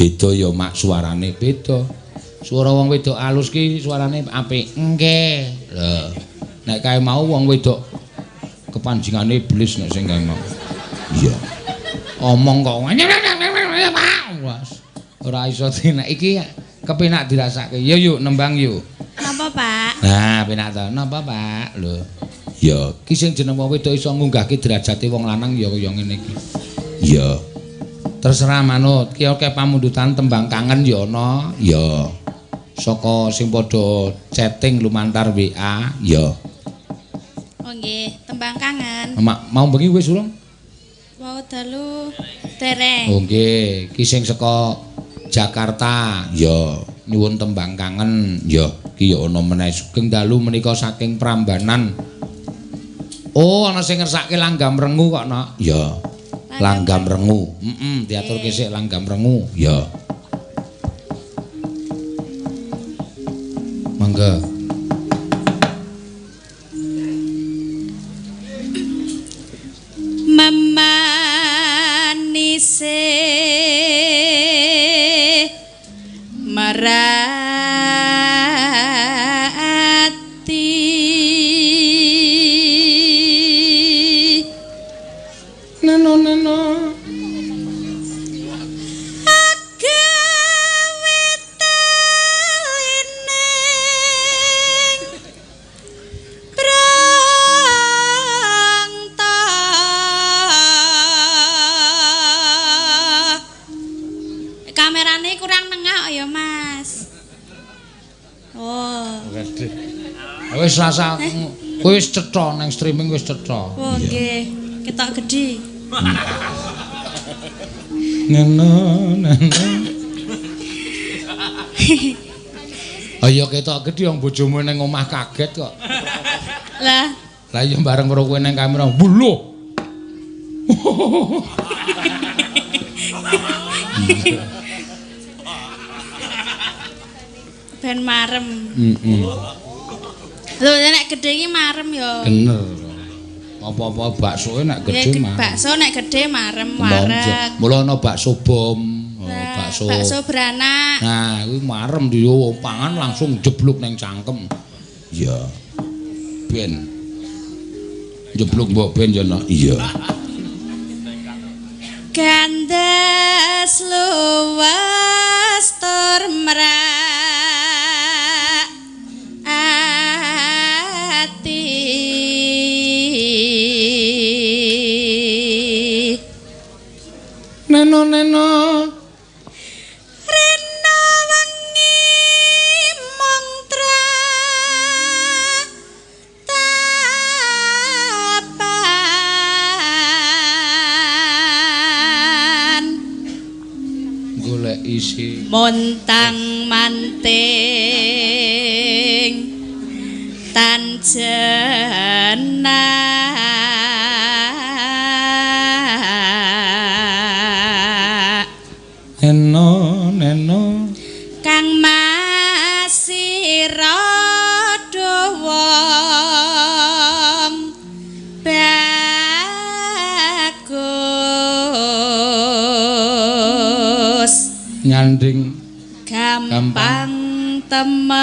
Beda ya mak suarane beda. Suara wong wedok alus ki suarane apik. Nggih. Lho. Nek kae mau wong wedok kepanjingane iblis nek sing kae mau. Iya. Omong kok ora iso dinek iki kepenak dirasake. Ya yuk nembang yuk. Napa, Pak? Nah, penak to. Napa, Pak? Lho. Ya, ki sing jeneng wong wedok iso ngunggahke derajate wong lanang ya kaya ngene iki. Iya. Terserah manut. Ki akeh pamundutan tembang kangen ya ana. Ya. Saka sing padha chatting lumantar WA, ya. Oh nggih, tembang kangen. Mau bengi wis urung? Wau dalu dereng. Oh nggih, ki sing saka Jakarta, ya. Nyuwun tembang kangen, ya. Ki ya ana meneh sugeng dalu menika saking Prambanan. Oh, ana sing ngersake Langgam Rengu kok, Nak. Ya. Langgam Rengu. Diaturke sik Langgam Rengu, ya. Mangga. Memanise merati neno wis rasa wis cetha nang streaming wis cetha. Oh nggih, ketok gedhi. Neno. Ayo ketok gedhi wong bojomu ning omah kaget kok. Lah iya bareng karo kowe ning kamera. Wuloh. Ben marem. Lho nek gedhe iki marem ya. Bener. Apa-apa baksoe nek gedhe marem. Bakso nek gedhe marem wareg. Mula ana bakso bom, bakso beranak. Nah, kuwi marem yo pangan langsung jeblok ning cangkem. Iya. Ben. Jeblok mbok ben yo iya. Gandes luwes tur merak neno rena wengi mantra tapan golek isi montang manting tanjena neno kang masira wong bagus nyanding gampang temen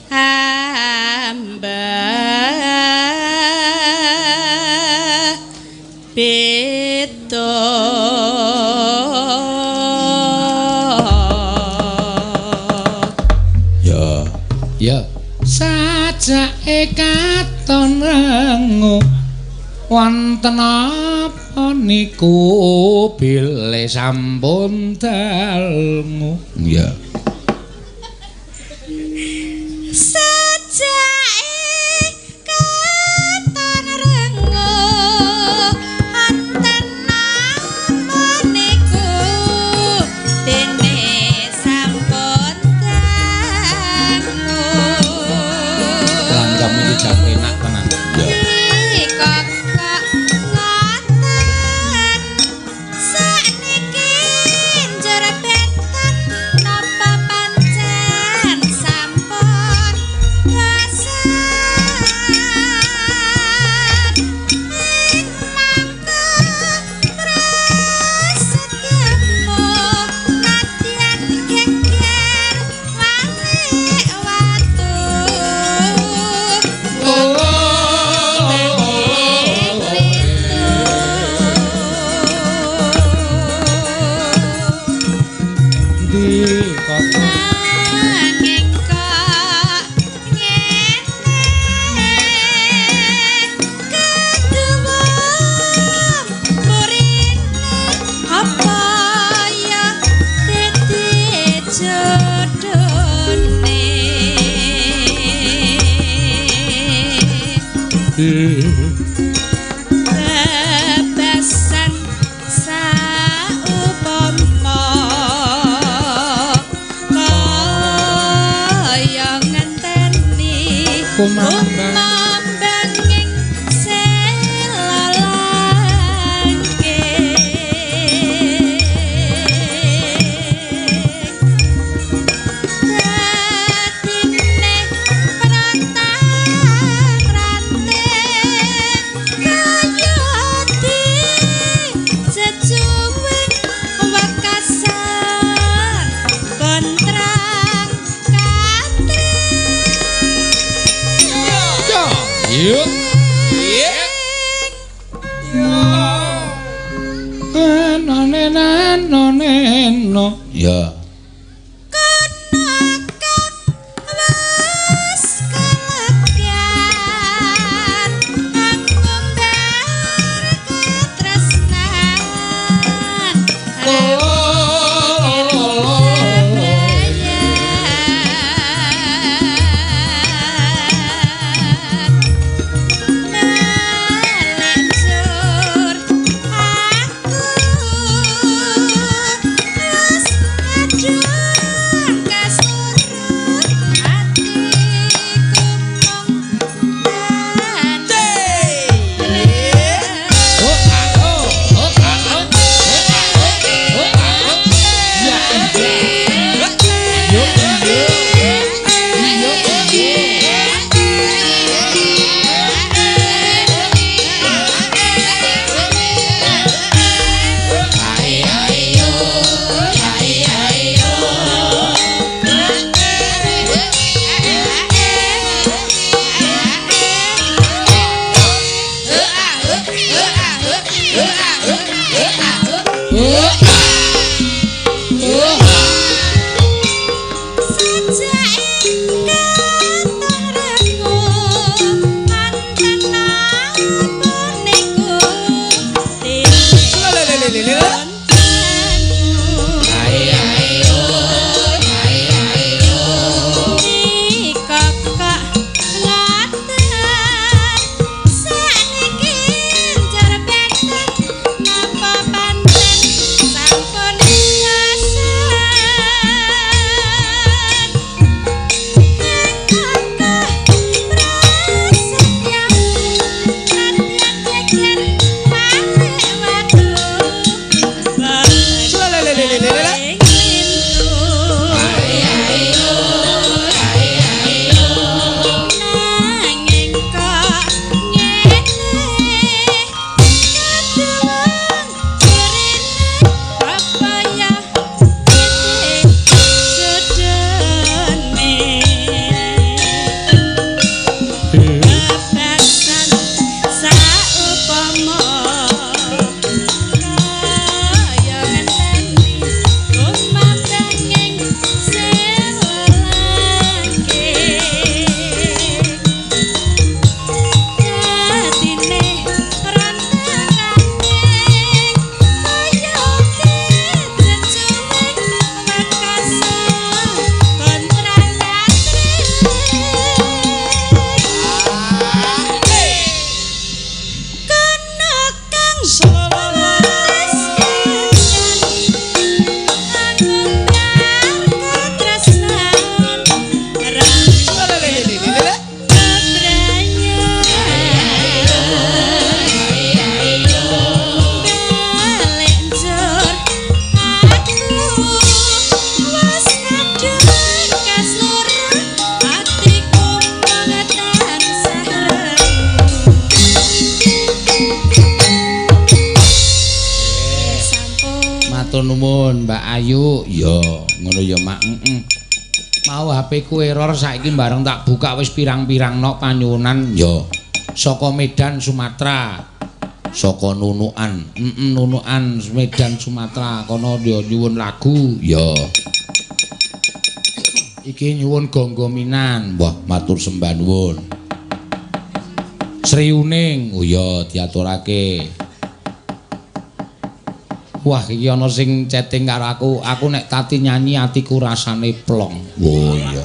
hamba beda ya sajake katon rengu wonten apa niku bile sampun dalmu ya bebasan saupama kaya ngenteni kumambanging selalangke dadine prantang-pranteng kayati jejuwing wekasan kontrang Yuk. Noneno. Ya. nuwun Mbak Ayu. Ya, ngono ya Mak. Mau HP ku error saiki bareng tak buka wis pirang-pirang nok panyuwunan ya. Saka Medan Sumatera. Saka Nunukan. Nunukan Medan Sumatera kono ya nyuwun lagu ya. Iki nyuwun gonggominan. Wah, matur sembah nuwun. Sriuning, oh ya diaturake. Wah, iki ana sing chatting karo aku. Aku nek tati nyanyi atiku rasane plong. Oh iya.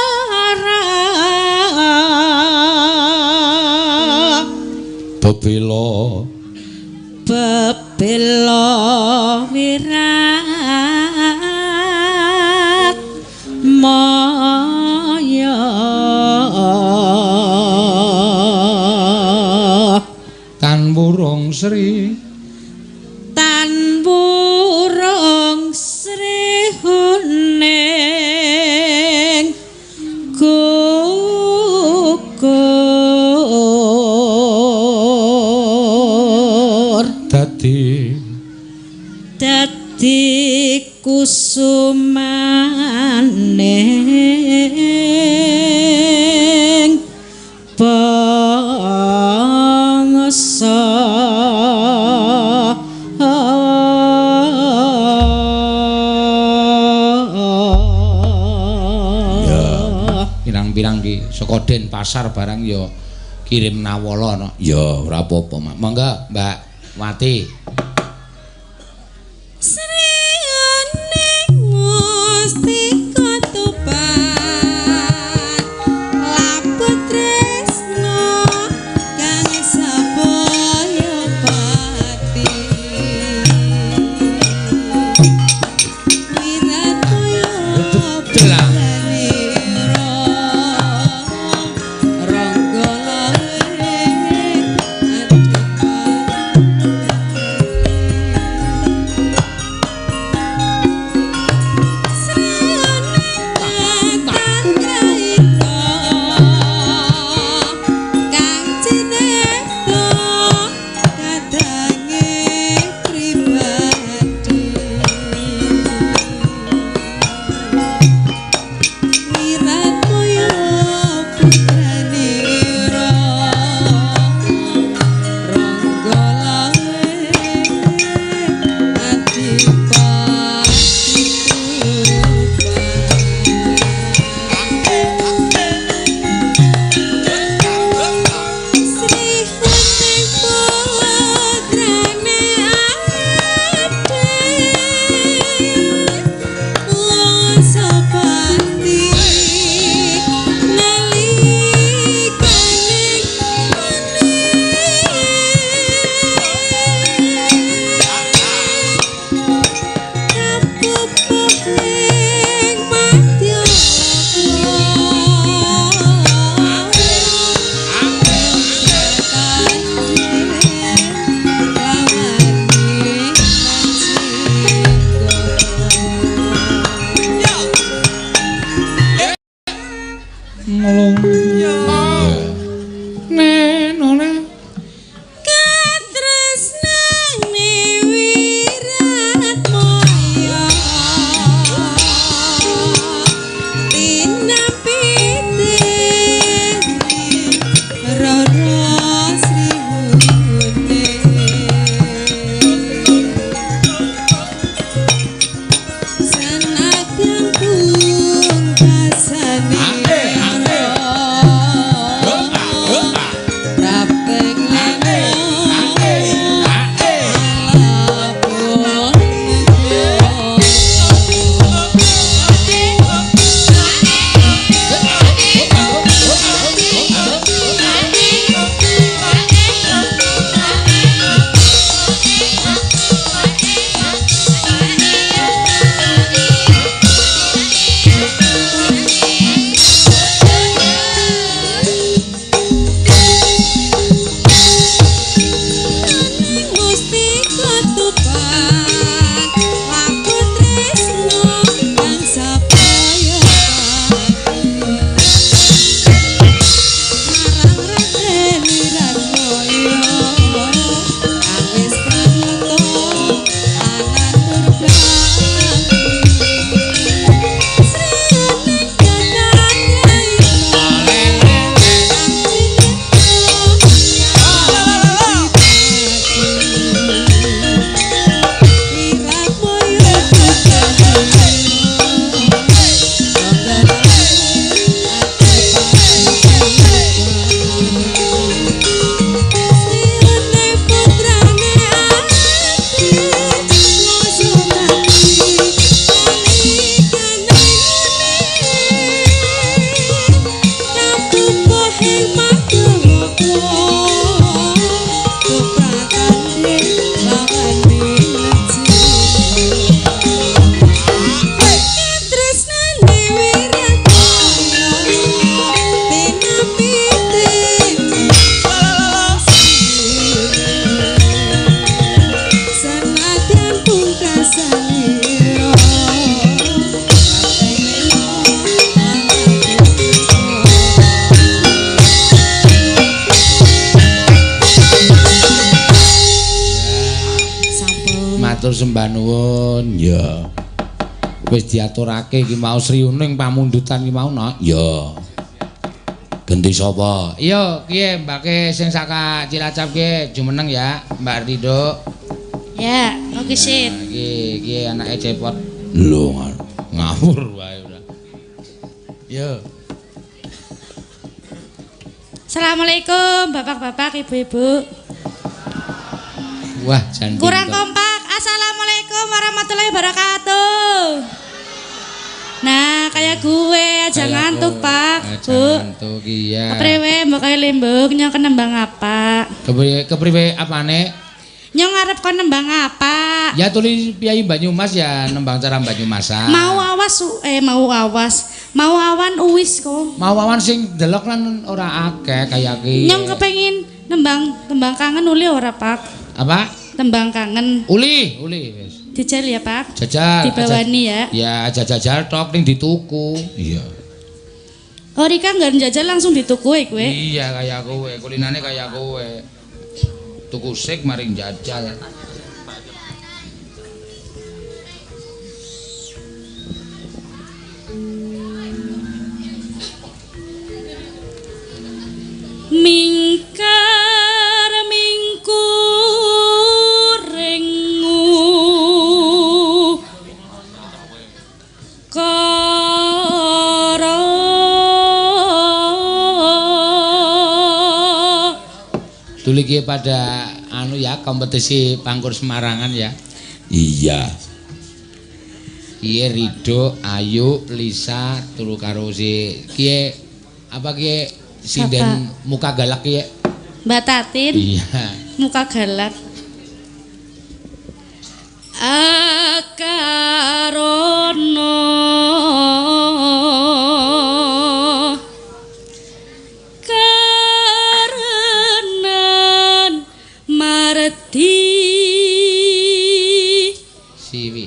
bebela bebela wirat maya tan burung sri tan burung sri huning gugur dadi kusumaning bangsa pirang-pirang ki saka Denpasar barang ya kirim nawala no. Ya ora apa-apa, Mak. Monggo Mbak Wati. matur sembah nuwun. Ya. Wis diaturake iki mau sriuning pamundutan iki mau no. Ya. Ganti sapa? Iya, kiye Mbake sing saka Cilacap ki jumeneng ya, Mbak Rido. Ya, oke sip. Iki anake cepot. Lho, ngawur wae ora. Yo. Assalamualaikum Bapak-bapak, Ibu-ibu. Wah, jan Kurang pinter. kompak. Assalamualaikum warahmatullahi wabarakatuh. Nah, kayak gue aja Kayak ngantuk, aku. Pak. Aja Bu. ngantuk iya. Kepriwe mbok kaya lembug nyong kenembang apa? Kepriwe apane? Nyong ngarep kon nembang apa? Ya tuli Piai Banyumas ya nembang cara Banyumasan. Mau awan uwis kok. Mau awan sing delok lan ora akeh kaya ki. Nyong kepengin tembang kangen uli ora, Pak? Apa? Tembang kangen. Uli wis. Dijal ya, Pak? Jajal. Dibawani ya. Ya jajal tok ning dituku. Iya. Oh, Rika nggak njajal langsung dituku kowe. Iya kaya kowe, kulinane kaya kowe. Tuku sik maring jajal. Mingkar mingkurengu kara Tuli ki pada anu ya kompetisi pangkur Semarangan ya. Iya. Kiye Rido, Ayu, Lisa turu karo si kiye apa kiye sinden muka galak kiye. Mbak Tatin. Iya. Muka galak. Akarono karenan marti Siwi.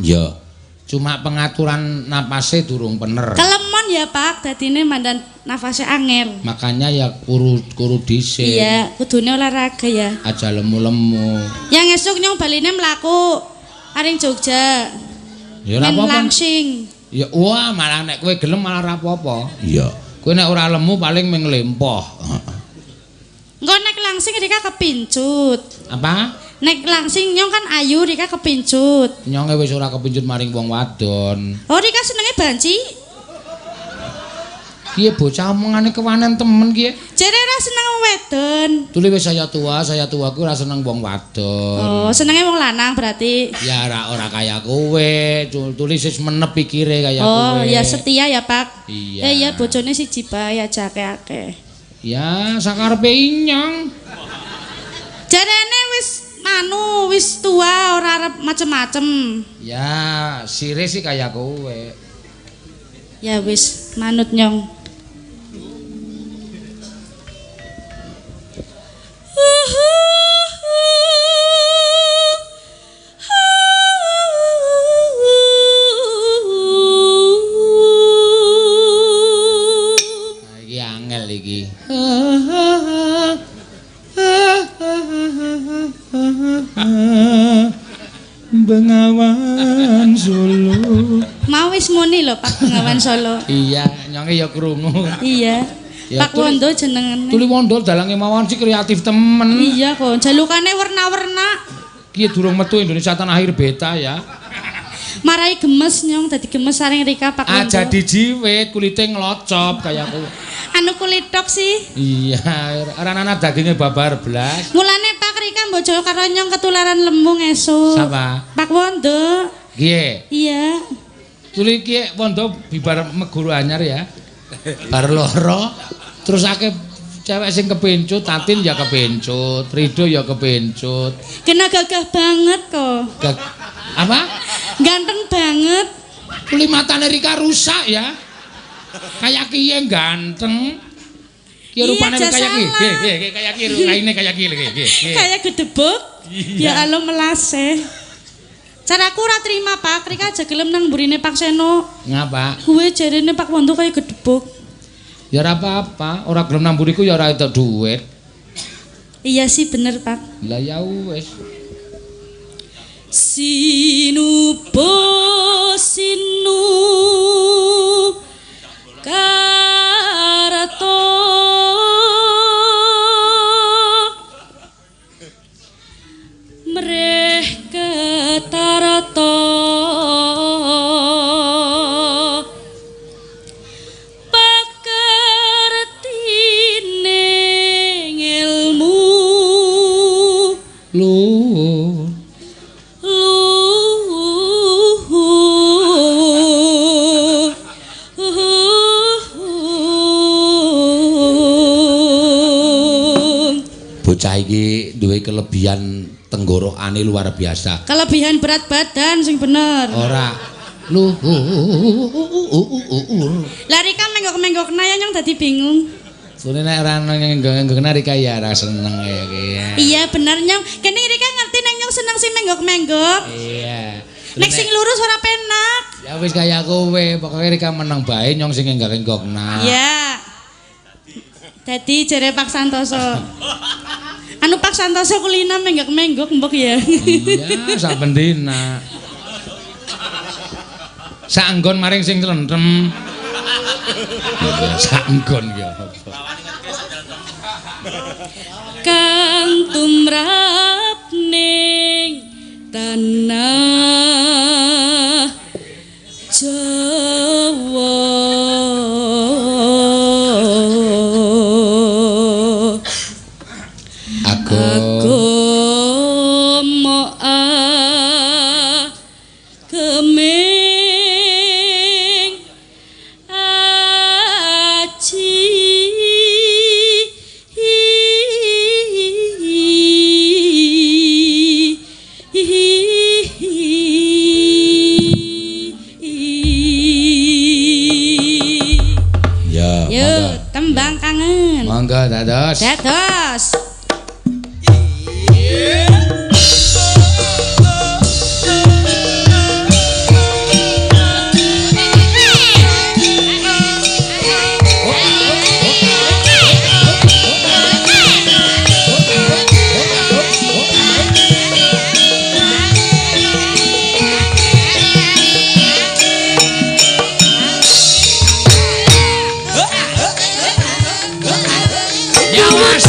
Ya. Cuma pengaturan napasnya durung bener. Kelemon ya Pak, dadine mandan nafasnya angel. Makanya ya kuru dhisik. Iya, kudune olahraga ya. Aja lemu-lemu. Yang esuk nyong baline mlaku aring Jogja. Ya ora apa-apa. Langsing. Ya wah, malah nek kowe gelem malah ora apa-apa. Iya. Kowe nek ora lemu paling ming lempoh. Engko nek langsing Rika kepincut. Apa? Nek langsing nyong kan ayu Rika kepincut. Nyonge wis ora kepincut maring wong wadon. Oh Rika senenge banci? Kiye bocah omongane kewanen temen kiye. Jare ora seneng wong wedon. Tuli wis saya tua ku ora seneng wong wadon. Oh, senenge wong lanang berarti. Ya ora kaya kowe, tuli wis menep pikire kaya kowe. Oh, ya setia ya, Pak. Iya. Ya bojone siji bae aja akeh-akeh. Ya sakarepe inyong. Jarene wis tua ora arep macem-macem. Ya, sire sih kaya kowe. Ya wis manut nyong. Nah, iki angel iki. Bengawan Solo. Mau wis muni lho Pak Bengawan Solo. Iya, nyonge ya krungu. Iya. Ya, Pak Wondo jenengane. Tuli Wondo dalange mawon sih kreatif temen. Iya kok, jalukane warna-warna. Kiye durung metu Indonesia Tanah Air beta ya. Marai gemes nyong dadi gemes saring Rika Pak Wondo. Aja dijiwit kulite nglocop kaya kowe. Anu kulit tok sih. Iya, ora ana daginge babar blas. Mulane Pak Rika mbojo karo nyong ketularan lembung esuk. Sapa? Pak Wondo. Kiye. Iya. Tuli kiye Wondo bibar meguru anyar ya. Bar loro terus akeh cewek sing kepencut, Tatin ya kepencut, Rido ya kepencut. Kena gagah banget kok. Apa? Ganteng banget. Kuli matane Rika rusak ya. Kayak kiye ganteng. Ki rupane Iya, kayak ki. salah. Nggih, kayak ki raine kayak ki nggih. Kayak gedebuk. Ya Allah melase. Caraku ora terima Pak, Rika aja gelem nang mburine Pak Seno. Ngapa? Gue jarene Pak Wondo kayak gedebuk. Ya ora apa-apa, ora gelem nang mburiku ya ora entuk dhuwit. Iya sih bener Pak. Lah ya wis. Sinupo sinu karato mreh ketarato pakertine ilmu Luhur. Bocah iki duwe kelebihan tenggorokane luar biasa. Kelebihan berat badan sing bener. Ora luhur. Lari kan menggok-menggokna ya nyong dadi bingung. Sune nek ora ngenggok-ngenggokna Rika ya ora seneng ya ki. Iya bener nyong. Kene Rika ngerti nek nyong seneng sing menggok-menggok. Iya. Nek sing lurus ora penak. Ya wis kaya kowe, pokoke Rika meneng bae nyong sing ngenggok-enggokna. Iya. Dadi jere Pak Santoso. Anu Pak Santoso kulina menggok-menggok mbok ya. Iya, saben dina. Saenggon maring sing clentrem. Saenggon ya. Kang tumrap ning tanah Jawa. Agama kemeng aji Ya, Yo, tembang kangen. monggo dados. Dados. Ya Mas.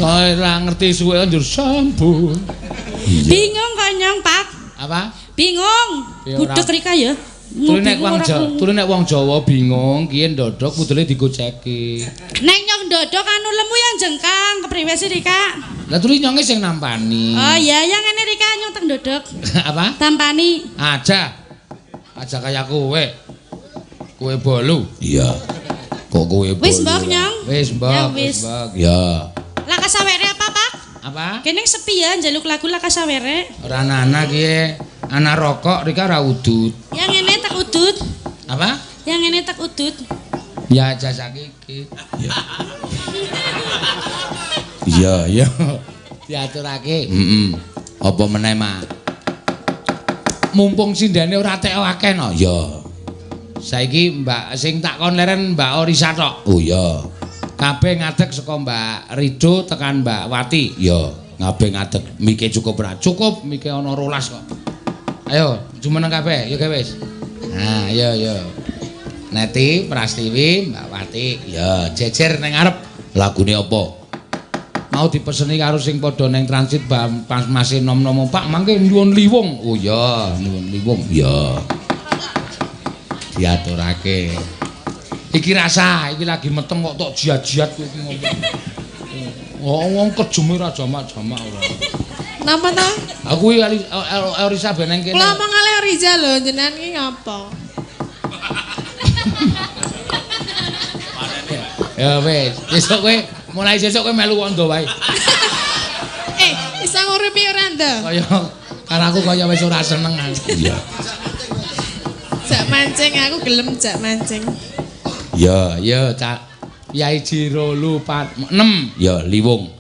Ora ngerti suwe njur sampun. Bingung kok nyong, Pak. Apa? Bingung. Budek rika ya. Tuli nek wong Jawa bingung, kiye ndodok kudune digoceki. Nek nyong ndodok anu lemu yang jengkang, kepriwe sih Rika? Lah tuli nyonge sing nampani. Oh iya, yang ngene Rika nyong teng ndodok. Apa? Tampani. Aja kaya kowe. Kowe bolu. Iya. Kok kowe bolu? Wis mbok nyong. Wis mbok. Ya. Laka sawere apa, Pak? Apa? Kene sepi ya njaluk lagu laka sawere. Ora ana kiye. Anak rokok Rika ora udut. Yang ngene tak udut. Apa? Yang ngene tak udut. Ya jasa iki. Iya. Diaturake. Apa meneh, Mak? Mumpung sindene ora teko akeh no. Ya. Saiki Mbak sing tak kon leren Mbak Orisa tok. Oh iya. Kabeh ngadeg saka Mbak Rido tekan Mbak Wati. Ya, kabeh ngadeg. Mike cukup ora? Cukup, mike ana 12 kok. Ayo, jumeneng kabeh, ya wis. Nah, ya. Neti, Prastiwi, Mbak Wati, ya jejer ning ngarep. Lagune apa? Mau dipeseni karo sing padha ning transit pas masih nom-nom Pak, mangke nyuwun liwung. Oh ya, nyuwun liwung. Ya. Diaturake. Iki rasa, iki lagi meteng kok tok jiat-jiat kowe iki ngomong. Oh, wong kejume ra jamak-jamak ora. Napa to? Aku iki Orisa ben nang kene. Kula omong kali Oriza lho, jenengan iki ngapa? Ya wis, besok kowe mulai sesuk kowe melu wondo wae. Iso nguripi ora nda? Kaya karo aku kaya wis ora seneng. Iya. Jak mancing aku gelem jak mancing. Ya, Cak. Yai Jiro lu 6. Ya, liwung.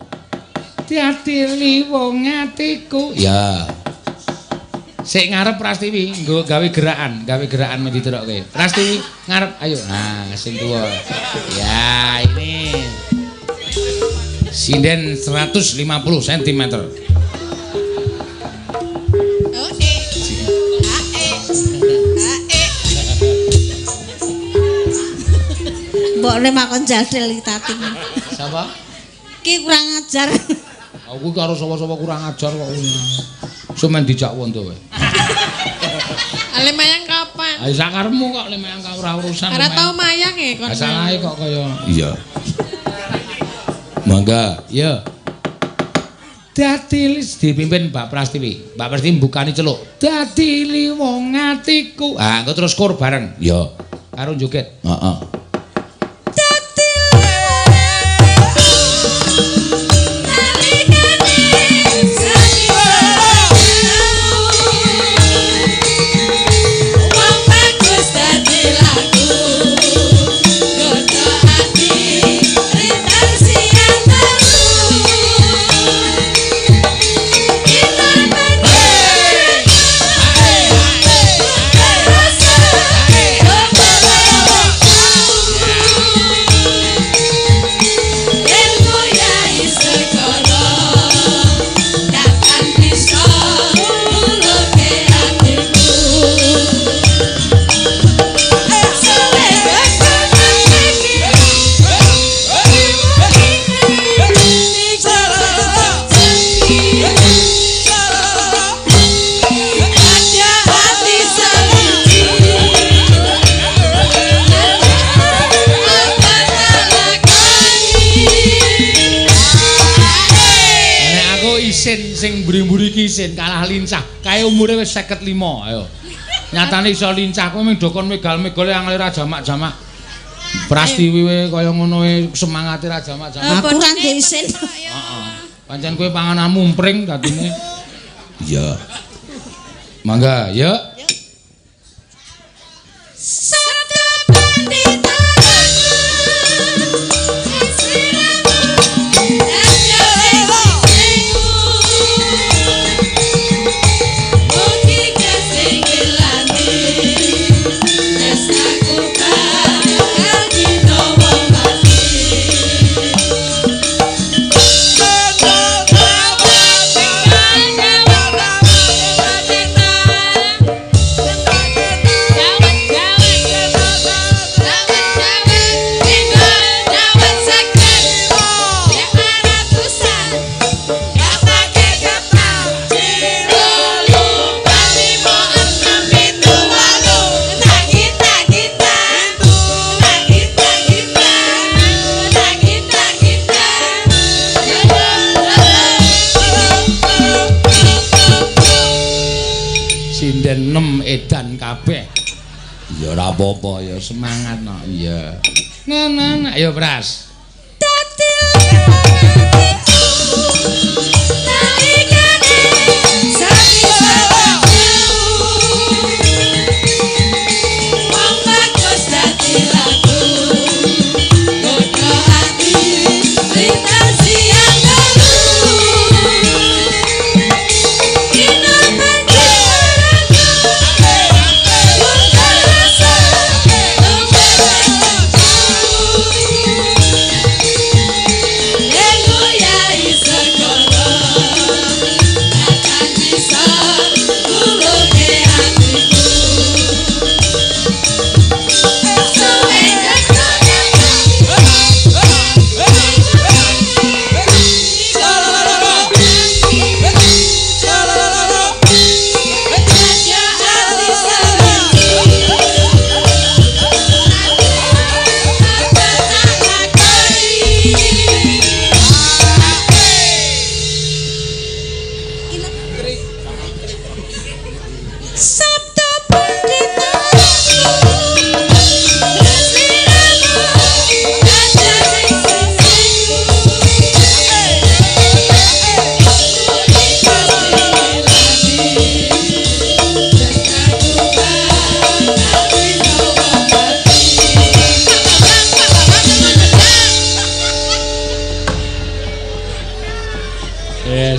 Ati liwung atiku. Ya. Sik ngarep Prastiwi, nggo gawe gerakan mesti diterokke. Prastiwi ngarep, ayo. Nah, sing tuwa. Ya, ini. Sinden 150 cm. Mbok le makon jadel iki tating. Sapa? Ki kurang ajar. Aku karo sapa-sapa kurang ajar kok. Semen dijak wondo wae. Ale mayang kapan? Ayo sakarepmu kok le mayang ora urusan. Ora tau mayang kon. Salahe kok kaya. Iya. Mangga, ya. Dadi dipimpin Mbak Prastiwi. Mbak Prastiwi mbukani celuk. Dadi liwung atiku. Ah, engko terus kur bareng. Ya. Karo joget. Heeh. Sing mburi-mburi iki isin kalah lincah. Kae umure wis 55, ayo. Nyatane iso lincah kowe mung dokon megal-megale angel ra jamak-jamak. Prastiwi we kaya ngono e semangate ra jamak-jamak. Aku ra ndek isin. Heeh. Pancen kowe panganan mumpring dadine. Iya. Mangga, yuk. Den 6 edan kabeh. Ya ora apa-apa ya semangat no. Iya. Ngono ayo Pras.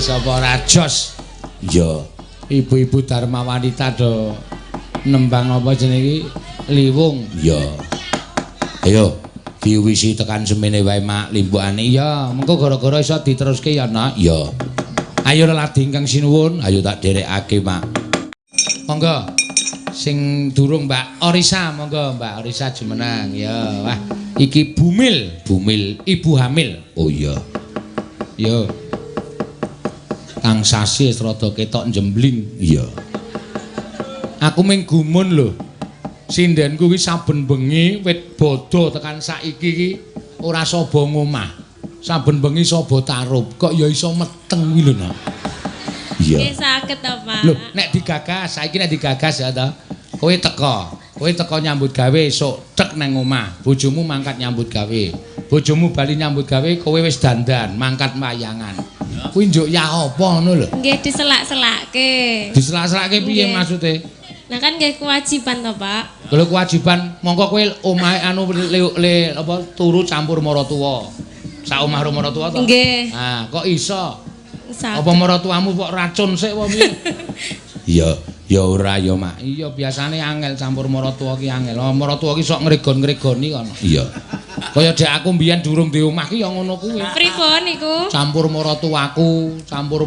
Sapa rajos? Ya, ibu-ibu Dharma Wanita do nembang apa jenenge iki? Liwung. Ya. Ayo diwisi tekan semene wae Mak limbukane. Ya, mengko gara-gara iso diteruske ya, Nak. Ya. Ayo leladi ingkang sinuwun, ayo tak dherekake, Mak. Monggo. Sing durung Mbak Orisa, monggo Mbak Orisa jumeneng. Ya, wah, iki Bumil, ibu hamil. Oh iya. Yo. Kang Sasi rada ketok njembling. Iya. Aku ming gumun lho. Sinden kuwi saben bengi wit bodo tekan saiki iki ora saba ngomah. Saben bengi saba tarup. Kok ya iso meteng kuwi lho, Nak. Iya. Nggih saged to, Pak. Lho, nek digagas, saiki nek digagas ya to. Kowe teko nyambut gawe esuk tek nang omah. Bojomu mangkat nyambut gawe. Bojomu bali nyambut gawe, kowe wis dandan, mangkat wayangan. Kuwi njuk ya apa ngono lho. Nggih diselak-selakke. Diselak-selake piye maksude? Nah kan nggih kewajiban to, Pak. Kalau kewajiban mongko kowe omahe anu le apa turu campur maratuwa. Sak omah karo maratuwa to? Nggih. Nah, kok iso? Saged. Apa maratuwamu kok racun sik apa piye? Iya, ya ora ya, Mak. Iya biasane angel campur maratuwa ki angel. Maratuwa ki sok ngregon-ngregoni kono. Iya. Kaya dek aku mbiyen durung di omah ki ya ngono kuwi. Pripun niku? Campur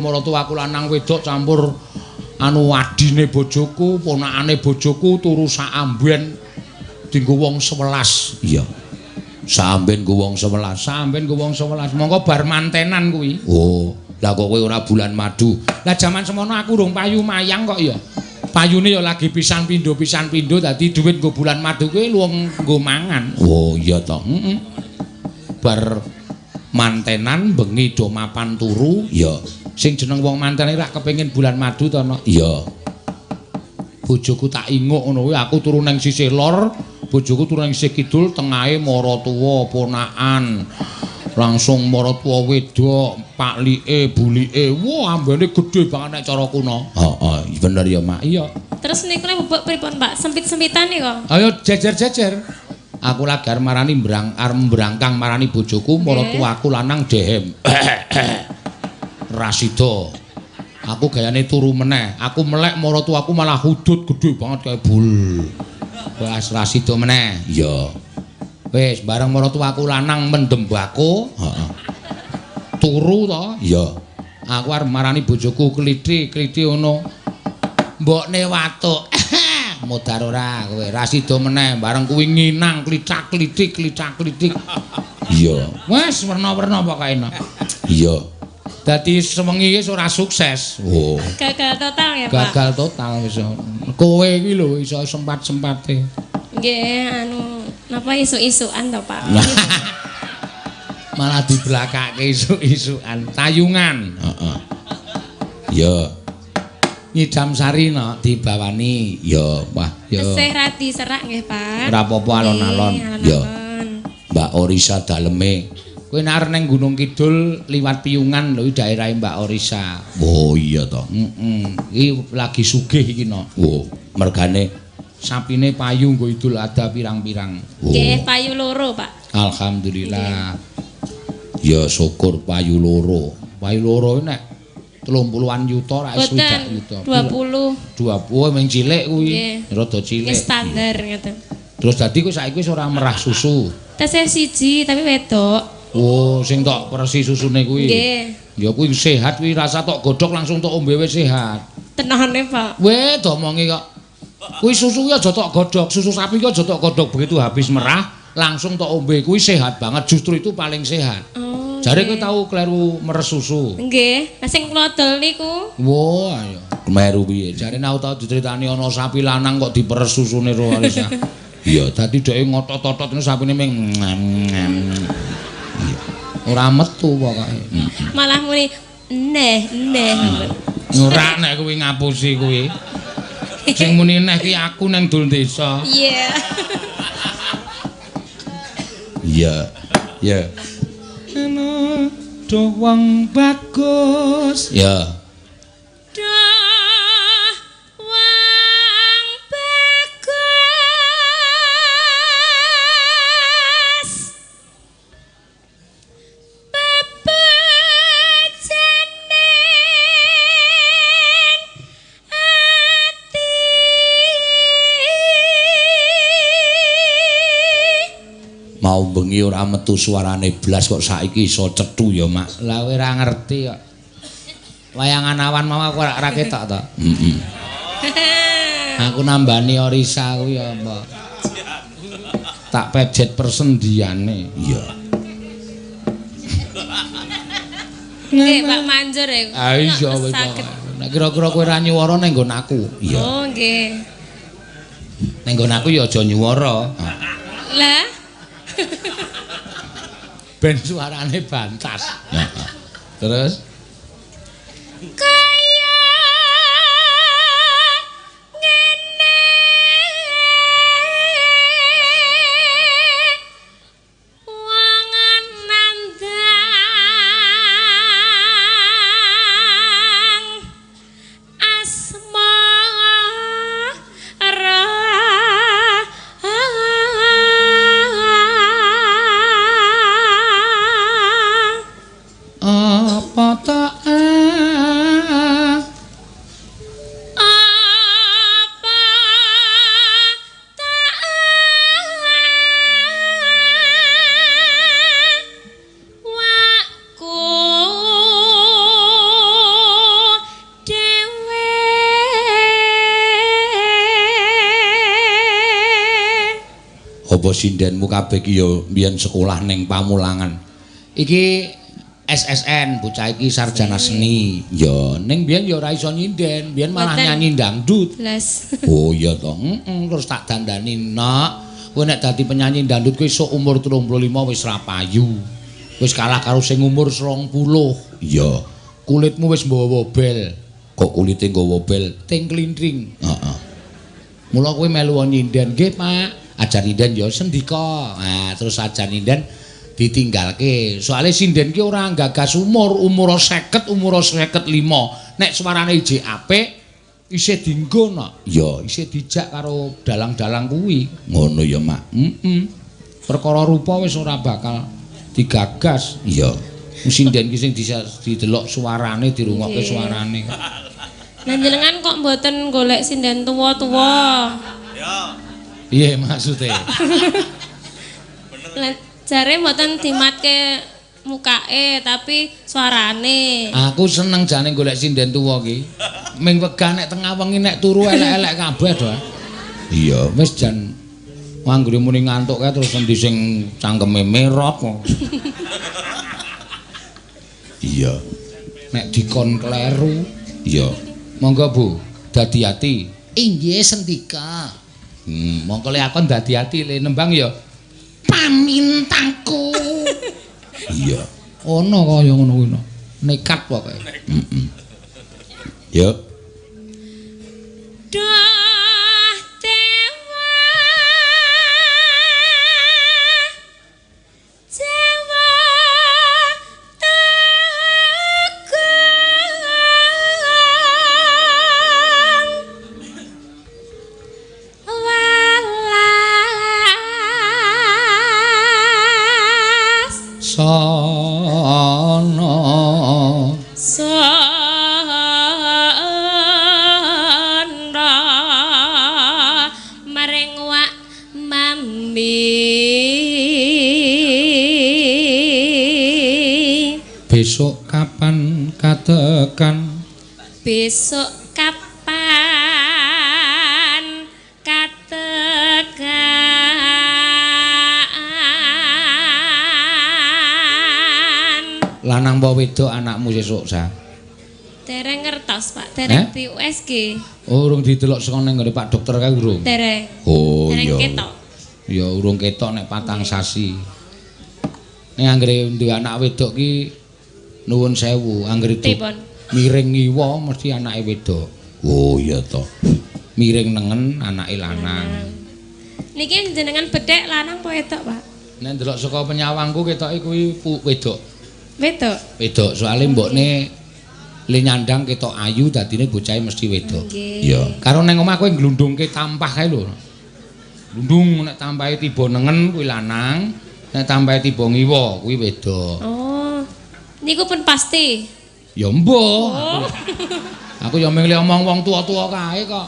maratuwaku lanang wedok campur anu adine bojoku, ponakane bojoku turu sak amben dienggo wong 11. Iya. Samben nggo wong 11. Monggo bar mantenan kuwi. Oh, lah kok kowe ora bulan madu. Lah jaman semono aku durung payu mayang kok ya. Payune ya lagi pisan pindho dadi dhuwit nggo bulan madu kuwi luwung nggo mangan. Oh, iya to. Heeh. Bar mantenan bengi do mapan turu, ya. Sing jeneng wong manten rak kepengin bulan madu to, Nok? Iya. Bojoku tak inguk ngono kuwi aku turu nang sisih lor, bojoku turu nang sisih kidul, tengahe maratuwa ponakan. Langsung maratuwa wedok, paklike, bulike. Wah, ambene gedhe banget nek cara kuno. Heeh, bener ya, Mak. Iya. Terus niku nek bubuk pripun, Pak? Sempit-sempitan nih kok. Ayo jejer-jejer. Aku lagi arep marani mbrangkang marani bojoku, maratuwaku lanang dehem. Rasido. Aku gayane turu meneh. Aku melek maratuwaku malah hudut gedhe banget kaya bul. Wes Rasido meneh. Iya. Wis bareng maratuwaku lanang mendem bako, heeh. Turu to? Iya. Aku arep marani bojoku klithik-klithik ngono. Mbokne watuk. Modar ora kowe. Rasido meneh bareng kuwi nginang klicak-klitik. Iya. Wes werna-werna pokoke enak. Iya. Dadi sewengi wis ora sukses. Oh. Gagal total ya, Pak. Gagal total wis. Kowe iki lho iso sempat-sempate. Nggih, anu napa isuk-isukan to, Pak? Malah dibelakake isuk-isukan, tayungan. Heeh. Ya. Nyidam sari no dibawani. Ya, wah, ya. Tesih radi serak nggih, Pak. Ora apa-apa alon-alon. Ya. Mbak Orisa daleme. Kowe nek arep ning Gunung Kidul liwat Piyungan lho daerahe Mbak Orisa. Oh iya to. Iki lagi sugih iki no. Oh, mergane sapine payu nggo Idul Adha pirang-pirang. Nggih, payu loro, Pak. Alhamdulillah. Ya syukur payu loro. Payu loro nek 30-an yuta ra wis 20 yuta. 20. 20 mung cilik kuwi. Rada cilik. Wis standar ngoten. Terus dadi kowe saiki wis ora merah susu. Tesih siji tapi wedok. Oh, sing tok persi susune kuwi. Nggih. Ya kuwi sehat kuwi rasa tok godhog langsung tok ombe wis sehat. Tenane, Pak. Weh, domonge kok. Kuwi susu ya aja tok godhog, susu sapi kok aja tok godhog begitu habis merah langsung tok ombe kuwi sehat banget, justru itu paling sehat. Oh. Jare kowe tau kleru meres susu. Nggih, lah sing kula dol niku. Wah, ayo. Kleru piye? Jare nek tau dicritani ana sapi lanang kok diperes susune ro Alisa. Iya, dadi dheke ngotot-otot ngono sapine ming. Ora metu pokoke. Malah muni neh. Ora nek kuwi ngapusi kuwi. Sing muni neh ki aku nang dul desa. Iya. Iya. Ya. Ana wong bagus. Ya. Mau bengi ora metu suarane blas kok saiki iso cethu ya, Mak. Lah kowe ora ngerti kok. Wayangan awan mau aku ora ketok to. Aku nambani Orisa kuwi apa? Tak pejet persendiane. Iya. Nggih, Pak Manjur ya. Ah iya wis. Nek kira-kira kowe ora nyuwara ning nggon aku. Iya. Oh, nggih. Ning nggon aku ya aja nyuwara. Lah ben suarane bantas. Terus kaya ngene wong nandang asmara apa tak apa sindenmu kabeh iki ya mbiyen sekolah ning Pamulangan. Iki SSN bocah iki sarjana seni. Ya ning mbiyen ya ora iso nyinden, mbiyen malah nyanyi dangdut. Blas. Oh iya to. Terus tak dandani, "Nak, kowe nek dadi penyanyi dangdut kowe sok umur 35 wis ra payu. Wis kalah karo sing umur 20." Iya. Kulitmu wis nggawa wobel. Kok kulite nggawa wobel? Ting klintring. Heeh. Mula kowe melu nyinden, "Nggih, Pak." Ajar nyinden ya sendika. Nah, terus ajar nyinden ditinggalke. Soale sinden ki ora gagas umur 50, umur 55. Nek suarane ijek apik isih dienggo no. Ya, isih dijak karo dalang-dalang kuwi. Ngono ya, Mak. Perkara rupa wis ora bakal digagas. Iya. Sinden ki sing didelok suarane, dirungokke suarane. Panjenengan kok mboten golek sinden tuwa-tuwa? Ya. Iya maksudnya. Jare mboten dimatke mukake tapi suarane. Aku seneng jane golek sinden tuwa ki. Ming wegah nek tengah wengi nek turu elek-elek kabeh to. Iya, wis jan anggere muni ngantuk kae terus endi sing cangkeme merot kok. Iya. Nek dikon kleru, iya. Monggo Bu, dadi ati. Inggih sendika. Mongko le akon dadi ati le nembang ya. Pamintaku. Iya. Ono kaya ngono kuwi no. Nekat pokoke. Yo. katekan besok kapan katekan lanang apa wedok anakmu sesuk sa dereng ngertos Pak dereng di USG urung didelok saka ning ngene Pak dokter kae urung dereng oh dereng iya ketok ya urung ketok nek patang sasi nek anggere duwe anak wedok ki nuwun sewu anggere itu miring ngiwa mesti anake wedok oh iya to miring nengen anake lanang niki jenengan bedhek lanang apa wedok Pak nek ndelok saka penyawangku ketoke kuwi wedok wedok soalnya mbokne le nyandang ketok ayu dadine bocahe mesti wedok iya karo neng omah kowe glundungke tampah kae lho glundung nek tampahe tiba nengen kuwi lanang nek tampahe tiba ngiwa kuwi wedok oh niku pun pasti ya mbok aku ya milih omong wong tua-tua kae kok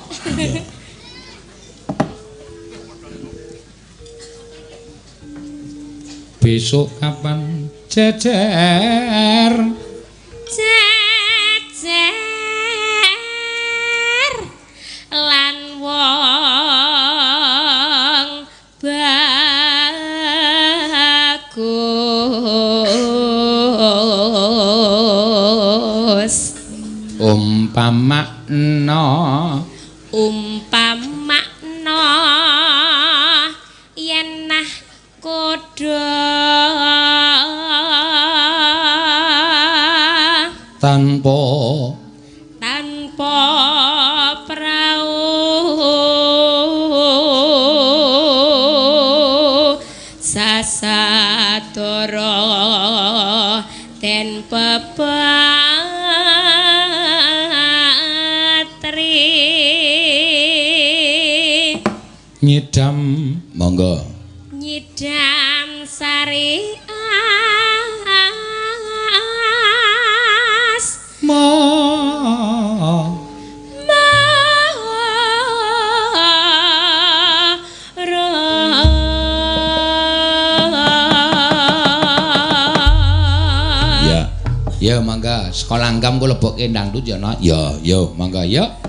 besok kapan jejer lan wong bagus umpamakna yen nah kodho tanpa prau sasadara den pepatri nyidam monggo nyidam sari ya mangga sekolah langgam ku lebokke dangdut ya no ya mangga ya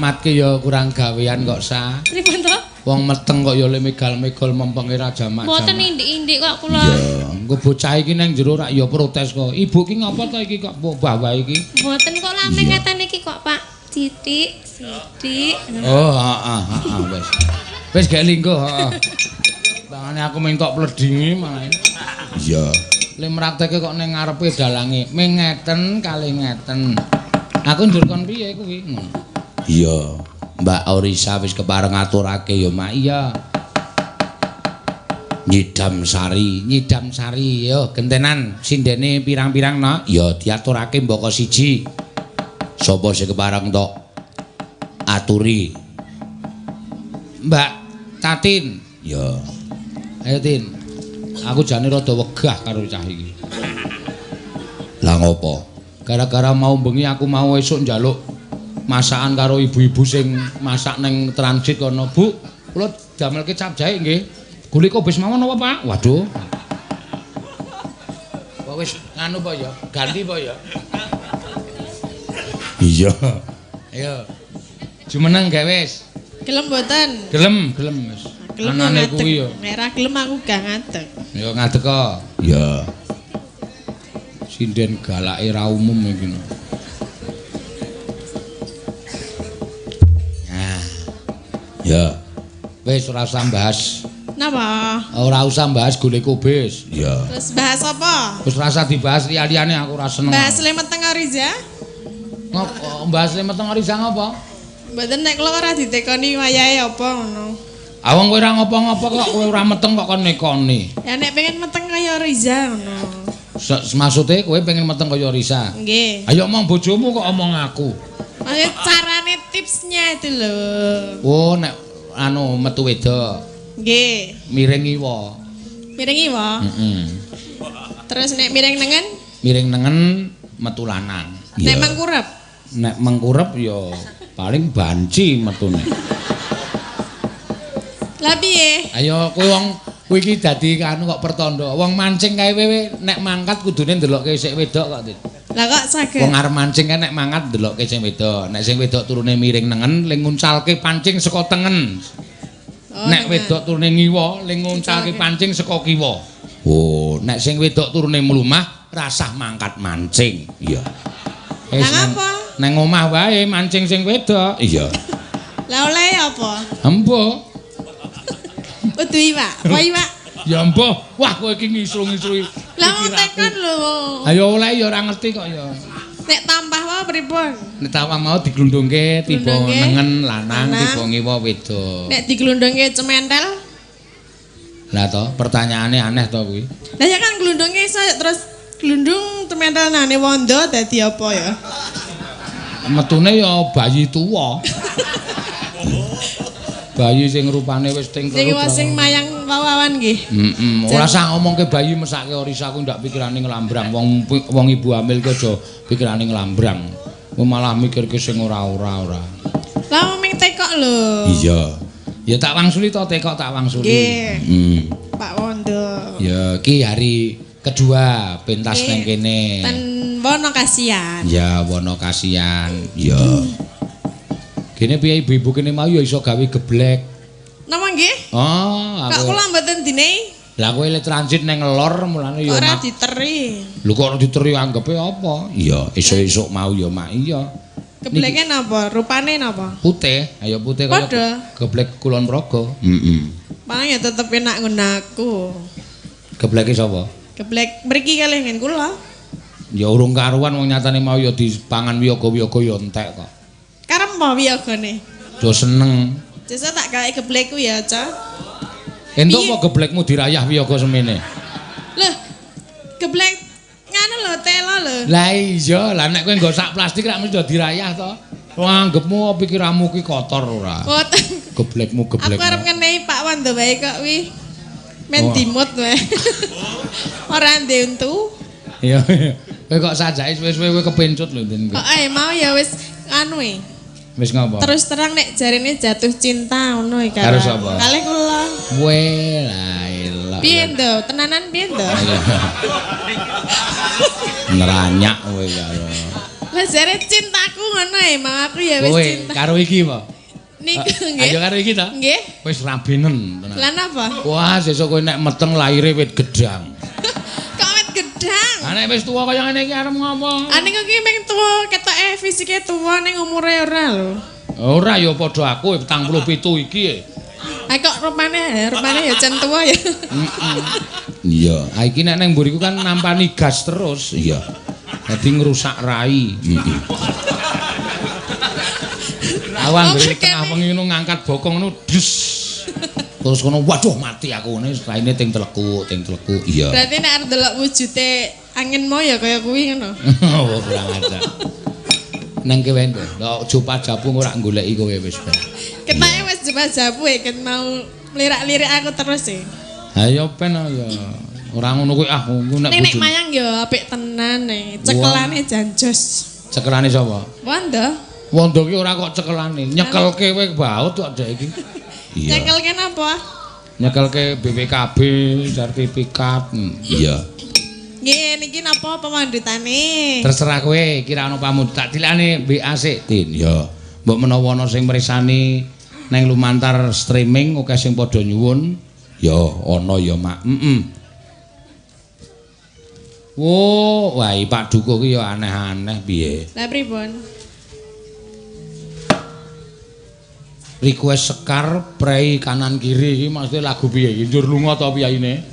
matke ya kurang gawean kok sa. Pripun to? Wong meteng kok ya le megal-megol mempenge ra jamak. Mboten indik-indik kok kula. Ya, engko bocah iki nang jero rak ya protes kok. Ibu ki ngapa to iki kok bawa iki? Mboten kok lame ngeten iki kok, Pak. Sithik. Oh, heeh, wis. Wis gak linggo, heeh. Bangane aku mentok pledingi malah. Iya. Le mrakteke kok ning ngarepe dalange. Ming ngeten kali ngeten. Aku ndur kon piye kuwi? Iya. Mbak Orisa wis kepareng ngaturake ya, Mak. Iya. Nyidam sari yo gentenan sindene pirang-pirang no. Ya diaturake mbaka siji. Sapa sing kepareng tok aturi. Mbak Tatin. Ya. Ayo Tin. Aku jane rada wegah karo cah iki. Lah ngopo? Gara-gara mau bengi aku mau esuk njaluk masakan karo ibu-ibu sing masak ning transit kono. Bu, kula damel kecap jahe nggih. Gule kobis mawon apa, Pak? Waduh. Kok wis nganu apa ya? Ganti apa ya? Iya. Ayo. Jumeneng gawe wis. Gelem mboten? Gelem wis. Anane kuwi ya. Nek ra gelem aku gak ngadeg. Ya ngadeg kok. Ya. Sinden galake ra umum iki. Nah. Ya. Wis ora usah bahas. Napa? Ora usah bahas golek kubis. Ya. Terus bahas apa? Wis ora usah dibahas liya-liyane aku ora seneng. Bahas Lemeteng Oriza? Ngopo bahas Lemeteng Oriza ngopo? Mboten nek kula ora ditekoni wayahe apa ngono. Awang kowe ora ngopo-ngopo kok kowe ora meteng kok kon nekoni. Ya nek pengen meteng kaya Riza ngono. Maksude kowe pengen meteng kaya Risa. Nggih. Ayo omong bojomu kok omong aku. Maksudnya carane tipsnya itu lho. Oh nek anu metu wedok. Nggih. Miring iwa. Miring iwa? Heeh. Terus nek miring nengen? Miring nengen metu lanang. Nek mangkurep? Nek mengkurep ya paling banci metune. Lah piye? Ayo kowe wong kowe iki dadi anu kok pertanda. Wong mancing kae wewe nek mangkat kudune ndelokke sik wedok kok, Dit. Lah kok saged? Wong arep mancing kan nek mangkat ndelokke sing wedok. Nek sing wedok turune miring nengen, ling nguncalke pancing saka tengen. Oh, nek wedok turune ngiwa, ling nguncalke pancing saka kiwa. Oh, nek sing wedok turune mlumah, rasah mangkat mancing. Iya. Lah ngapa? Neng omah wae mancing sing wedok. Iya. Lah oleh apa? Embuh. Udu iwak, apa iwak? Ya embuh. Wah, kowe iki ngisru-ngisrui. Lah mau tekan lho. Ayo oleh ya ora ngerti kok ya. Nek tambah wae pripun? Nek tawang mau diglundungke tiba nengen lanang, tiba ngiwa wedok. Nek diglundungke cementel? Lah to, pertanyaane aneh to kuwi. Lah ya kan glundungke iso terus glundung cementel nane wondo dadi apa ya? Metune ya bayi tuwa. Bayi sing rupane wis ting kerut. Sing mayang wawawan nggih. Ora usah ngomongke bayi mesake Orisa aku ndak pikirane nglambrang. Wong ibu hamil ki aja pikirane nglambrang. Kowe malah mikirke sing ora-ora. Lah ming tekok lho. Iya. Ya tak wangsuli to tekok tak wangsuli. Nggih. Pak Wondo. Ya ki hari kedua pentas nang kene. Ten Wono Kasian. Ya Wono Kasian. Ya. Kene piye ibu-ibu kene mau ya iso gawe geblek. Napa nggih? Oh, aku. Kok kula mboten dinei? Lah kowe le transit nang lor mulane ya ora diteri. Lho kok ora diteri anggepe apa? Iya, esuk-esuk mau ya mak iya. Gebleke napa? Rupane napa? Putih, ayo putih kaya geblek Kulon Progo. Paling ya tetep enak ngono aku. Gebleke sapa? Geblek mriki kalih ngen kula. Ya urung karuan wong nyatane mau ya dipangan wiyaga-wiyaga ya entek kok. Karep apa wiyagane? Yo seneng. Jasa tak gawe geblekku ya, Ca. Entuk apa geblekmu dirayah wiyaga semene? Loh, geblek nganu lho, telo lho. Lah iya, lah nek kowe nggo sak plastik rak mesti dirayah to. Wong anggapmu pikiranmu ki kotor ora. Geblekmu. Aku arep ngenehi Pak Wando wae kok wi. Men dimut wae. Ora ndek untu. Iya. Kowe kok sajake wis-wis kowe kepencut lho Den. Kok ae mau ya wis anu e. Wis ngapa? Terus terang nek jarine jatuh cinta ngono iki karo sapa? Kalih kula. Weh, la ilah. Piye ndo? Tenanan piye ndo? Neranyak kowe karo. Lah jare cintaku ngono ae, mau aku ya wis Kowe cinta. karo iki apa? Niku nggih. Ayo karo iki ta? Nggih. Wis rabenen tenan. Lah napa? Wah, sesuk kowe nek meteng laire wit gedang. Kok wit gedang. Ah nek wis tuwa kaya ngene iki arep ngopo? Ning kok ki ming tuwa ketoke fisike tuwa ning umure ora lho. Ora ya padha aku 47 iki. Kok rupane ya jan tuwa ya. Iya, iki nek nang mburiku kan nampani gas terus. Iya. Dadi ngrusak rai. Awang dari tengah wengi ngono ngangkat bokong ngono dus. Terus ngono waduh mati aku ngene raine ting telekuk. Iya. Berarti nek arep delok wujude anginmu ya kaya kuwi ngono. Oh, kurang ajar. Nang kowe ento, lho Jupat Japu ora goleki kowe wis ben. Ketake wis Jupat Japu kan mau lirak-lirik aku terus e. Ha ya ben ya. Ora ngono kuwi nek nek mayang ya apik tenan e. Cekelane janjos. Cekelane sapa? Wanda. Wanda ki ora kok cekelane, nyekelke kowe baut kok dek iki. Iya. Nyekelke napa? Nyekelke BPKB sertifikat. Iya. Nggih niki napa pamandutane? Terserah kowe, kira ana pamundut tak dilane WA sik, Tin. Ya. Mbok menawa ana sing mresani nang lumantar streaming oke sing padha nyuwun, ya ana ya, Mak. Oh, wah Pak Dukuh ki ya aneh-aneh piye. Lah pripun? Request Sekar prei kanan kiri iki maksudnya lagu piye iki? Njur lunga ta piyaine?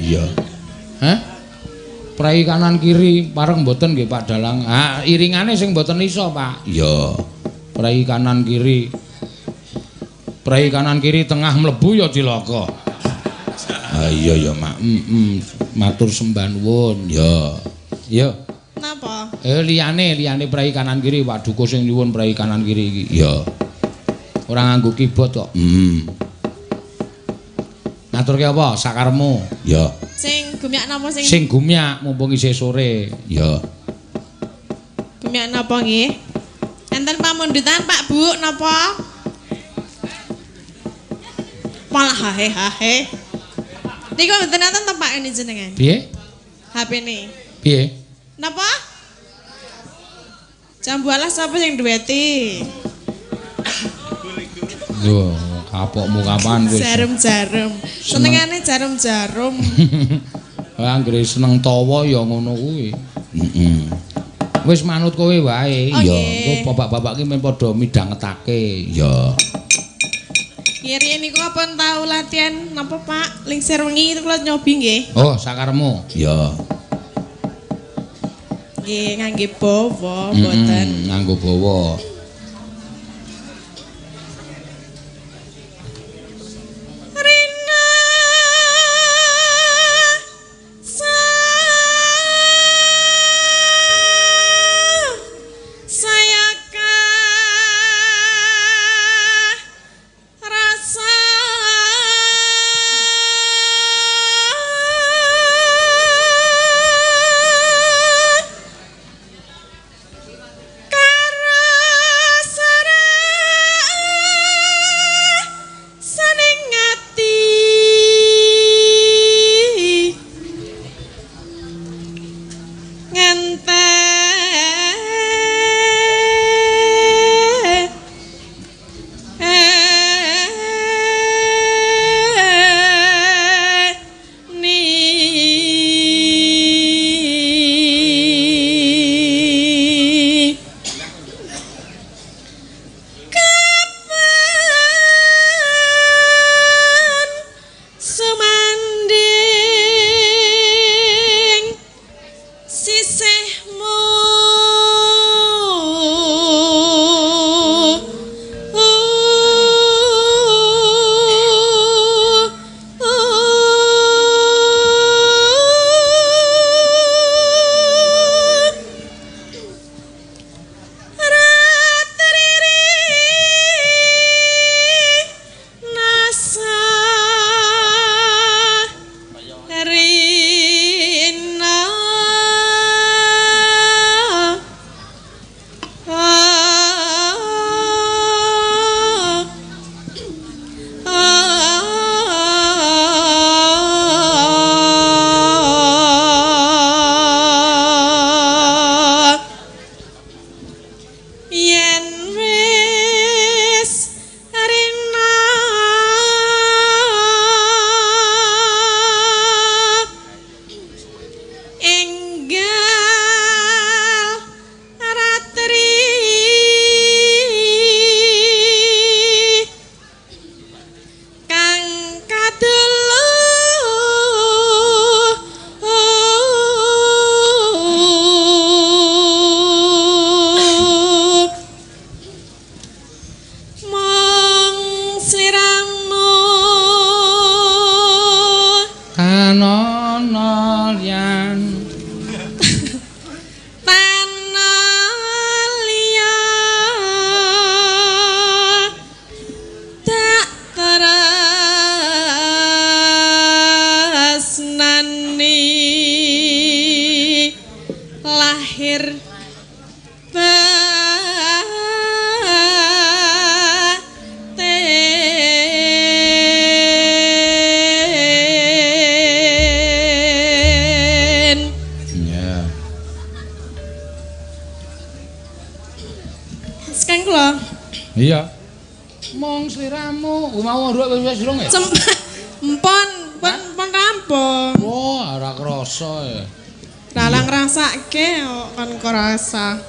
Iya. Hah? Prei kanan kiri bareng mboten nggih Pak Dalang. Ah, iringane sing mboten iso, Pak. Iya. Prei kanan kiri. Prei kanan kiri tengah mlebu ya cilaka. Ah iya ya, Mak. Matur sembah nuwun. Ya. Ya. Napa? Liyane prei kanan kiri Pak Dukuh sing nyuwun prei kanan kiri iki. Ya. Ora nganggo keyboard kok. Ngaturke apa? Sakarmu. Ya. Sing gumyak napa sing? Sing gumyak mumpung isih sore. Ya. Gumyak napa nggih? Enten pamundutan Pak Bu napa? Malah hahe. Niku mboten enten to Pak ini jenengan. Piye? HP-ne. Piye? Napa? Jambu alas sapa sing duweti? Lho, kapokmu kapan wis? Jarum-jarum. Senengane jarum-jarum. Anggere seneng tawa ya ngono kuwi. Wis manut kowe wae. Ya, engko bapak-bapak ki men padha midhangetake. Ya. Riyen niku kapan tau latihan napa Pak? Lingsir wengi itu kula nyobi nggih. Oh, sakarmu. Ya. Nggih, ngangge bawa mboten. Nganggo bawa. Iya. Mong sliramu, mau nduk wis durung ya? Empon rampung. Wah, ora krasa ya. Dalang ngrasake kan kok rasa.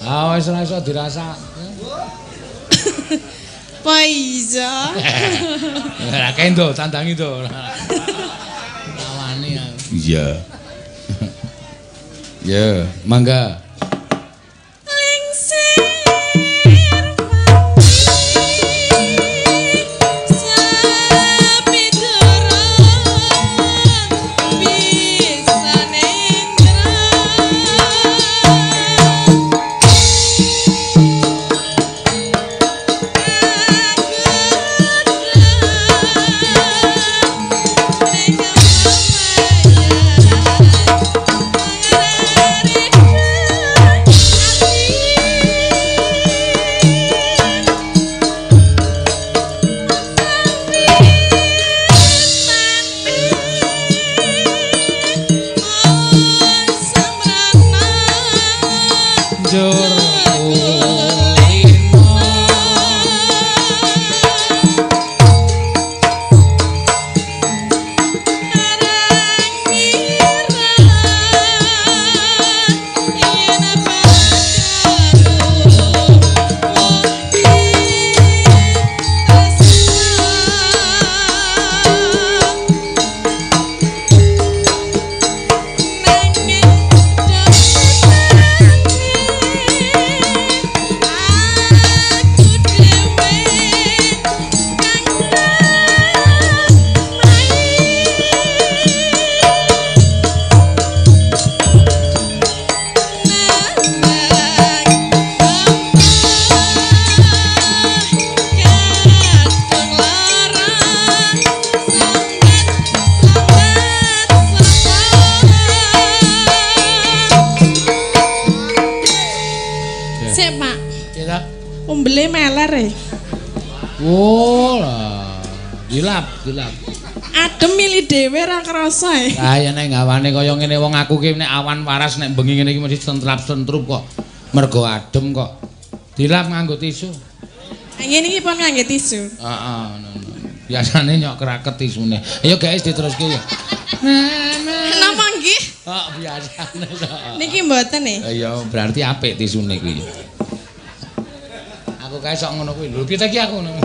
Ah wis ora iso dirasake. Apa iya? Lah kendo tandangi to. Nawani aku. Iya. Ya, mangga. Umbele meler e. Oh lah. Dilap. Adem milih dhewe ra krasa e. Lah ya nek gawane kaya ngene wong aku ki nek awan waras nek bengi ngene iki mesti sentrap-sentrup kok. Mergo adem kok. Dilap nganggo tisu. Ngene iki pun nganggo tisu. Heeh, ngono. Biasane nyok keraket tisune. Ayo guys diteruske ya. Napa nggih? Oh, biasane to. Niki mboten e. Ya berarti apik tisune kuwi. Aku kae sok ngono kuwi. Lho piye iki aku ngono.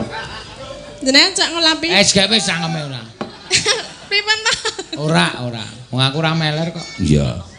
Jenengan cak ngelapi. Gawe sangeme ora. Pripun ta? Ora. Wong aku ora meler kok. Iya.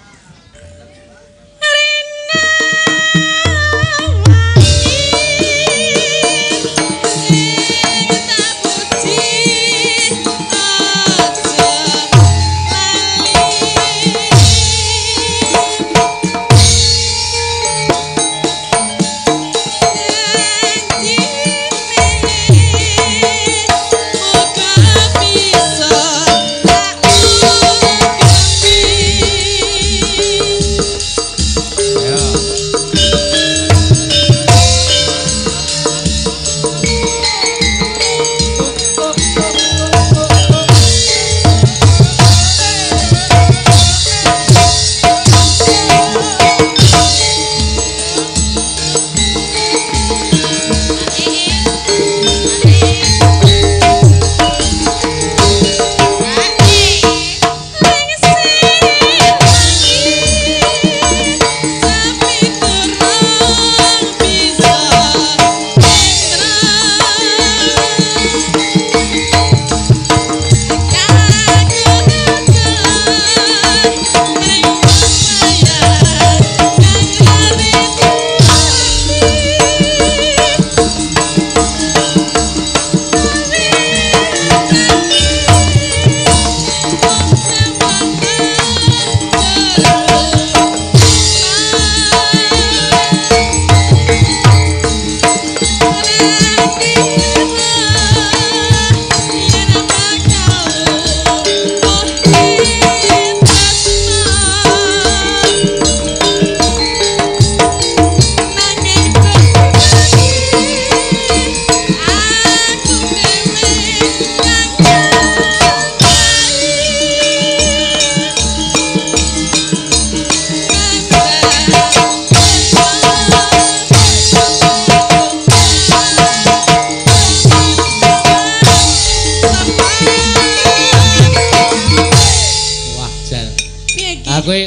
kowe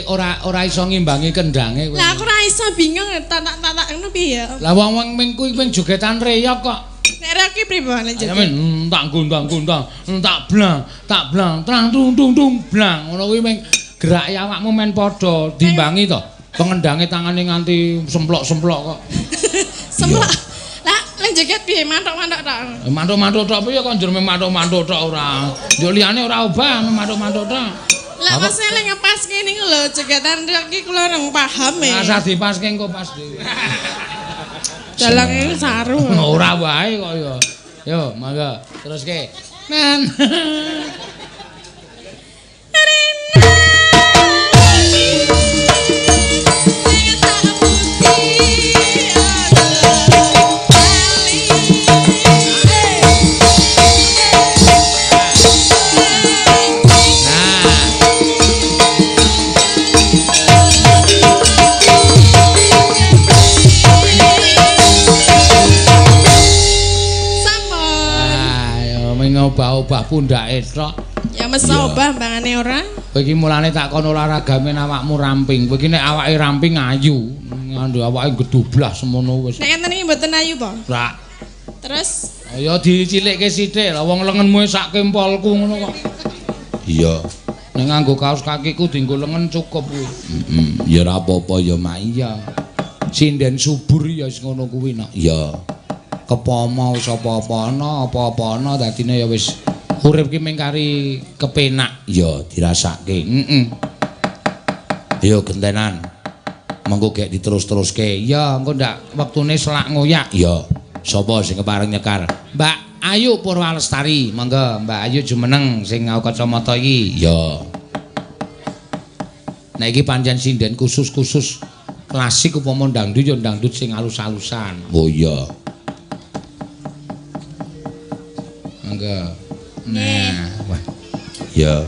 ora iso ngimbangi kendhange kowe. Lah aku ora iso bingung tak ngono piye. Lah wong kuwi ping jogetan reyok kok. Nek ra ki pripun Ya men tak gundang tak blang trang tung blang ngono kuwi meng gerak awakmu men padha dimbangi to. Pengendange tangane nganti semplok-semplok kok. Semplok. Lah ning joget piye mantuk-mantuk tok. Mantuk-mantuk tok piye kok njur mantuk-mantuk tok ora. Yo liyane ora obah mantuk-mantuk tok. Lah pas eling pas kene lho jogetan iki kula ora paham e. Asal dipaske engko pas dhewe. Dalang iki saru. Ora wae kok ya. Yo, mangga teruske. Nen. Obah-obah pundake tok. Ya mesti obah mbangane ora. Kowe iki mulane tak kon olahraga men awakmu ramping. Kowe iki nek awake ramping ayu, ngandhu awake gedublah semono wis. Nek enten iki mboten ayu po? Ora. Terus Ya dicilikke sithik lah wong lengenmu sak kempolku ngono kok. Iya. Nek nganggo kaos kakiku dienggo lengen cukup kuwi. Ya ora apa-apa ya mak iya. Sinden subur ya wis ngono kuwi nak. Ya. Kepomo wis apa-apa ana dadine ya wis urip ki mung kari kepenak ya dirasake. Yo gentenan. Mengko gek diterus-teruske. Ya engko ndak wektune selak ngoyak. Ya. Sapa sing kepareng nyekar? Mbak Ayu Purwalestari. Monggo Mbak Ayu jumeneng sing ngau kacamata iki. Ya. Nek iki pancen sinden khusus klasik upama dangdut ya dangdut sing alus-alusan. Oh iya. Mangga. Nah, wah. Ya.